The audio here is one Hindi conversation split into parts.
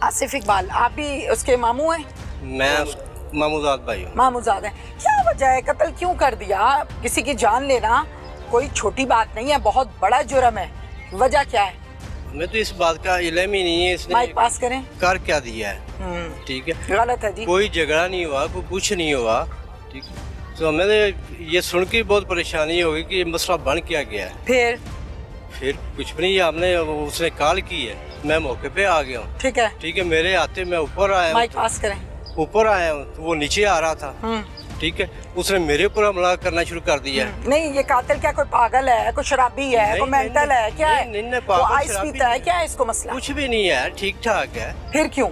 आसिफ इकबाल, आप भी उसके मामू हैं? मैं मामूजाद भाई हूँ। मामूजाद हैं। क्या वजह है, कत्ल क्यों कर दिया? किसी की जान लेना कोई छोटी बात नहीं है, बहुत बड़ा जुर्म है। वजह क्या है? हमें तो इस बात का इल्म ही नहीं है इसने माइक पास करें। कर क्या दिया है। ठीक है, गलत है जी। कोई झगड़ा नहीं हुआ, कोई कुछ नहीं हुआ। ठीक है, तो हमें तो ये सुन के बहुत परेशानी होगी कि ये मसला बन क्या गया है। फिर कुछ भी नहीं, हमने उसने कॉल की है, मैं मौके पे आ गया हूँ। ठीक है, ठीक है, मेरे आते मैं ऊपर आया, माइक पास करें। ऊपर आया हूँ तो वो नीचे आ रहा था। ठीक है, उसने मेरे ऊपर हमला करना शुरू कर दिया। नहीं, ये कातिल क्या कोई पागल है, कोई शराबी है, कोई मेंटल है, क्या है? नहीं, वो आइस पीता है, क्या है इसको मसला? कुछ भी नहीं है, ठीक ठाक है। फिर क्यों?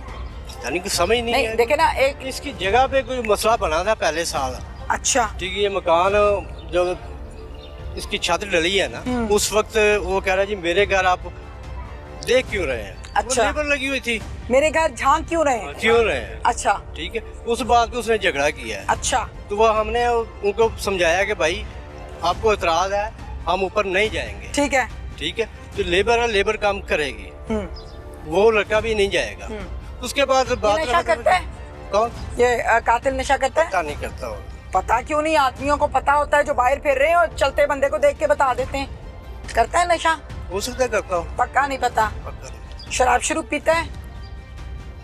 यानी कि समझ नहीं है। देखे ना, एक इसकी जगह पे कोई मसला बना था पहले साल। अच्छा, ठीक है, ये मकान जब इसकी छत डली है ना, उस वक्त वो कह रहा जी मेरे घर आप देख क्यों रहे हैं। अच्छा, लेबर लगी हुई थी, मेरे घर झांक क्यों रहे हैं? क्यों रहे हैं। अच्छा, ठीक है, उस बात पे उसने झगड़ा किया है। अच्छा, तो वो हमने उनको समझाया कि भाई आपको इतराज है, हम ऊपर नहीं जाएंगे। ठीक है। ठीक है, तो लेबर है, लेबर काम करेगी, वो लड़का भी नहीं जाएगा। उसके बाद बात नशा करता है? कौन? ये कातिल नशा करता है? पता नहीं करता हो। पता क्यों नहीं? आदमियों को पता होता है जो बाहर फिर रहे हैं और चलते बंदे को देख के बता देते हैं। करता है नशा? हो सकता है करता हूँ, पक्का नहीं पता। पक्का नहीं। शराब शरूब पीता है?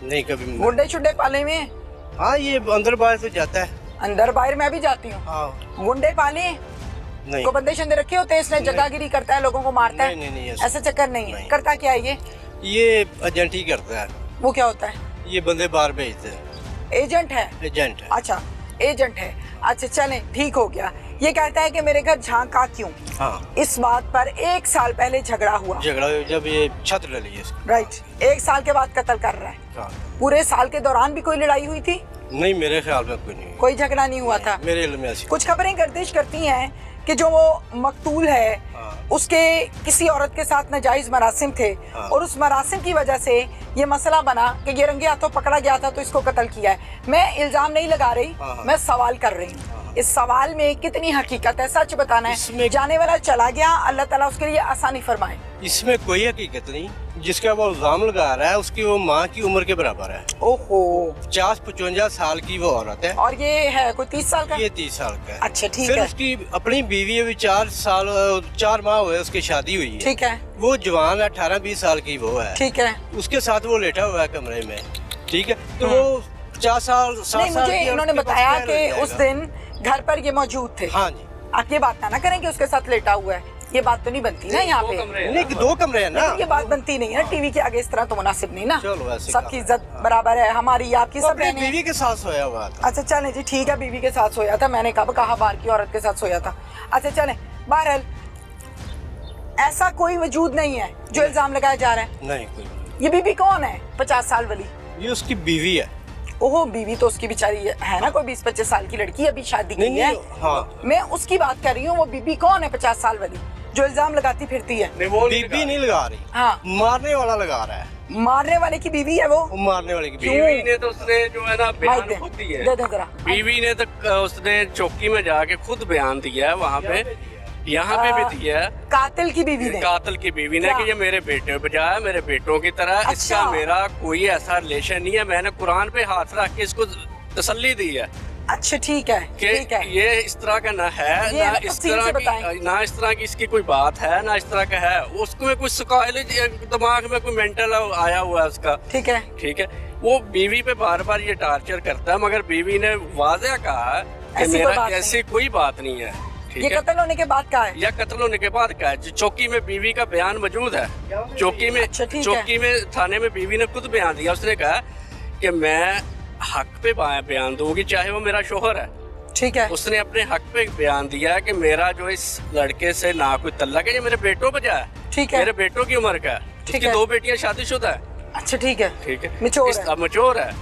नहीं, कभी गुंडे शुंडे पाले में? हाँ, ये अंदर बाहर तो जाता है। अंदर बाहर मैं भी जाती हूँ। हाँ। गुंडे पाले नहीं, को बंदे शंदे रखे होते हैं, इसने जगागिरी करता है, लोगों को मारता है? नहीं, ऐसा चक्कर नहीं है। करता क्या है ये एजेंट ही करता है। वो क्या होता है? ये बंदे बाहर भेजते हैं। एजेंट है? एजेंट है। अच्छा, एजेंट है। अच्छा, चलें, ठीक हो गया। ये कहता है कि मेरे घर झांका क्यों? हाँ, इस बात पर 1 साल पहले झगड़ा हुआ। झगड़ा जब ये छत डली है इसकी। राइट, 1 साल के बाद कत्ल कर रहा है। हाँ। पूरे साल के दौरान भी कोई लड़ाई हुई थी? नहीं, मेरे ख्याल में कोई नहीं, कोई झगड़ा नहीं हुआ था। मेरे इल्म में ऐसी कुछ खबरें गर्दिश करती हैं कि जो वो मकतूल है, उसके किसी औरत के साथ नाजायज मरासिम थे और उस मरासिम की वजह से ये मसला बना कि ये रंगे हाथों पकड़ा गया था तो इसको कत्ल किया है। मैं इल्जाम नहीं लगा रही, मैं सवाल कर रही हूँ। इस सवाल में कितनी हकीकत है? सच बताना है। जाने वाला चला गया, अल्लाह ताला उसके लिए आसानी फरमाए। इसमें कोई हकीकत नहीं। जिसका वो इल्जाम लगा रहा है उसकी वो माँ की उम्र के बराबर है। ओहो, 50-55 साल की वो औरत है। और ये है कोई 30 साल का? ये 30 साल का है। अच्छा, ठीक फिर है। उसकी अपनी बीवी अभी 4 माह हुए उसकी शादी हुई है। ठीक है। वो जवान 18-20 साल की वो है। ठीक है। उसके साथ वो लेटा हुआ है कमरे में। ठीक है, तो वो 50 साल 60 नहीं, साल मुझे की इन्होंने उसके पास बताया क्या कि रह उस जाएगा? दिन घर पर ये मौजूद थे। हाँ जी। आप ये बात ना करें कि उसके साथ लेटा हुआ है। ये बात तो नहीं बनती ना यहाँ पे। नहीं, 2 कमरे हैं ना। ये बात बनती नहीं है टीवी के आगे, इस तरह तो मुनासिब नहीं ना। चलो, ऐसे सबकी इज्जत बराबर है, हमारी आपकी, सब अपनी रहने। बीवी के साथ सोया हुआ था। अच्छा, चलें जी, ठीक है। बीवी के साथ सोया था, मैंने कब कहा बाहर की औरत के साथ सोया था। अच्छा, चलें। बहरहाल ऐसा कोई वजूद नहीं है जो इल्जाम लगाया जा रहा है। नहीं, कोई नहीं। ये बीवी कौन है? 50 साल वाली? ये उसकी बीवी है। ओहो, बीवी तो उसकी बेचारी है ना, कोई 20-25 साल की लड़की, अभी शादी की है। हाँ, मैं उसकी बात कर रही हूँ। वो बीबी कौन है 50 साल वाली जो इल्जाम लगाती फिरती है? बीबी नहीं लगा रही। हाँ, मारने वाला लगा रहा है। मारने वाले की बीवी है वो? मारने वाले की बीवी ने तो उसने जो है ना बयान खुद दिया है। दे दे जरा। बीवी ने तो उसने चौकी में जाके खुद बयान दिया है, वहाँ पे, यहाँ पे भी दिया है। कातिल की बीवी ने? कातिल की बीवी ने कि ये मेरे बेटे बजाय मेरे बेटों की तरह। अच्छा। इसका मेरा कोई ऐसा रिलेशन नहीं है। मैंने कुरान पे हाथ रख के इसको तसल्ली दी है। अच्छा, ठीक है, कि ठीक है। ये इस तरह का ना है, ना इस तरह की इसकी कोई बात है, ना इस तरह का है। उसको में कुछ दिमाग में कोई मेंटल आया हुआ है उसका। ठीक है, ठीक है। वो बीवी पे बार बार ये टार्चर करता है, मगर बीवी ने वाज़ेह कहा कि मेरा ऐसी कोई बात नहीं है। ये कत्ल होने के बाद का है? या कत्ल होने के बाद का है। चौकी में बीवी का बयान मौजूद है। चौकी में, अच्छा, चौकी में थाने में बीवी ने खुद बयान दिया। उसने कहा कि मैं हक पे बयान दूंगी, चाहे वो मेरा शोहर है। ठीक है। उसने अपने हक पे बयान दिया कि मेरा जो इस लड़के से ना कोई तल्लक है, ये मेरे बेटों पे है। ठीक है। मेरे बेटों की उम्र का है। उसकी 2 बेटियां शादीशुदा है। अच्छा, ठीक है, ठीक है, मैच्योर है।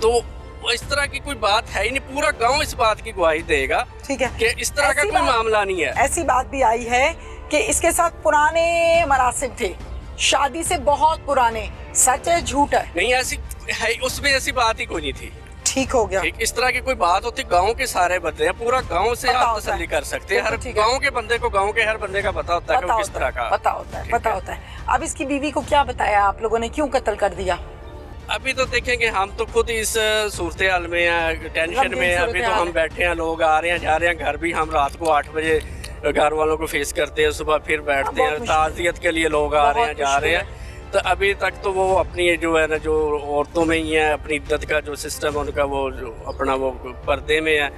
तो इस तरह की कोई बात है ही नहीं। पूरा गांव इस बात की गवाही देगा। ठीक है, कि इस तरह का कोई मामला नहीं है। ऐसी बात भी आई है कि इसके साथ पुराने मरासिम थे, शादी से बहुत पुराने। सच है झूठ है? नहीं, ऐसी है, उसमें ऐसी बात ही कोई नहीं थी। ठीक हो गया। इस तरह की कोई बात होती, गांव के सारे बंदे हैं, पूरा गांव से आप तसल्ली कर सकते हैं। हर गांव के बंदे को, गांव के हर बंदे का पता होता है कि किस तरह का पता होता है। अब इसकी बीवी को क्या बताया आप लोगों ने, क्यों कत्ल कर दिया? अभी तो देखेंगे, हम तो खुद इस सूरत हाल में हैं, टेंशन में हैं। अभी तो हम बैठे हैं, लोग आ रहे हैं जा रहे हैं, घर भी हम रात को 8 बजे घर वालों को फेस करते हैं, सुबह फिर बैठते हैं, ताज़ियत के लिए लोग आ रहे हैं जा रहे हैं। तो अभी तक तो वो अपनी जो है ना, जो औरतों में ही है, अपनी इद्दत का जो सिस्टम है उनका, वो अपना वो पर्दे में है।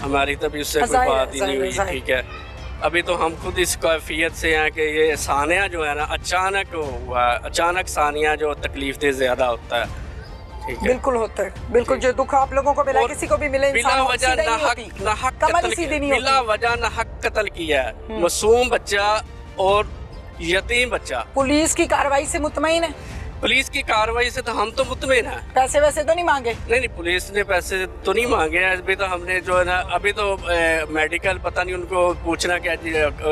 हमारी तभी उससे कोई बात ही नहीं हुई, ठीक है। अभी तो हम खुद इस कैफियत से हैं कि ये सानिया जो है ना, अचानक हुआ, अचानक सानिया जो तकलीफ दे ज़्यादा होता है, ठीक है। बिल्कुल होता है, बिल्कुल। जो दुख आप लोगों को मिला, किसी को भी मिले, बिला वजह ना हक कत्ल किया है, मासूम बच्चा और यतीम बच्चा। पुलिस की कार्रवाई से मुतमईन है? पुलिस की कार्रवाई से तो हम तो मुतमईन हैं। पैसे वैसे तो नहीं मांगे? नहीं, पुलिस ने पैसे तो नहीं मांगे हैं। अभी तो हमने जो है ना, अभी तो मेडिकल पता नहीं, उनको पूछना क्या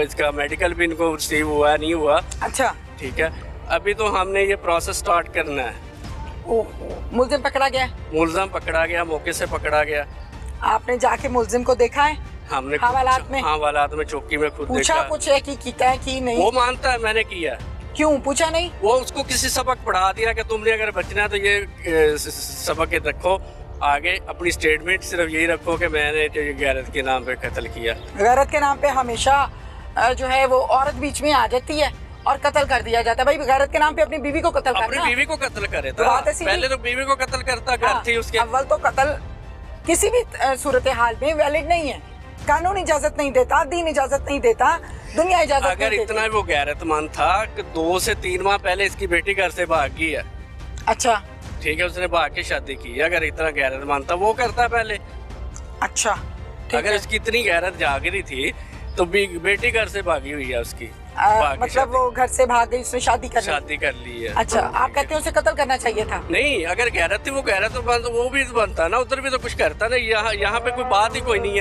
इसका मेडिकल भी इनको रिसीव हुआ नहीं हुआ। अच्छा, ठीक है। अभी तो हमने ये प्रोसेस स्टार्ट करना है। मुल्जिम पकड़ा गया? मुल्जिम पकड़ा गया, मौके से पकड़ा गया। आपने जाके मुल्जिम को देखा है? हमने हवालात में? हवालात में चौकी में खुद पूछा देखा। कुछ है कि किया है कि नहीं? वो मानता है मैंने किया। क्यों पूछा नहीं? वो उसको किसी सबक पढ़ा दिया कि तुमने अगर बचना है तो ये सबक रखो, आगे अपनी स्टेटमेंट सिर्फ यही रखो कि मैंने जो गैरत के नाम पे कत्ल किया। गैरत के नाम पे हमेशा जो है वो औरत बीच में आ जाती है और कत्ल कर दिया जाता है। भाई गैरत के नाम पे अपनी बीवी को कत्ल करना, अपनी बीवी को कत्ल करे तो बात है पहले तो बीवी को कत्ल करता, घर थी उसके। अव्वल तो कत्ल किसी भी सूरत हाल में वैलिड नहीं है, कानून इजाजत नहीं देता, दीन इजाजत नहीं देता, दुनिया इजाजत नहीं अगर देती। इतना वो गैरतमंद था कि 2 से 3 माह पहले इसकी बेटी घर से भाग गई है। अच्छा, ठीक है, उसने भाग के शादी की है। अगर इतना गैरतमंद था वो करता पहले। अच्छा, अगर इसकी इतनी गैरत जाग रही थी तो बेटी घर से भागी हुई है उसकी। मतलब वो घर से भाग गई, उसने शादी कर ली है। अच्छा, आप कहते हैं उसे कत्ल करना चाहिए था? नहीं, अगर गैरत थी वो गैरत तो वो भी बनता ना, उधर भी तो कुछ करता ना। यहाँ पे कोई बात ही कोई नहीं है।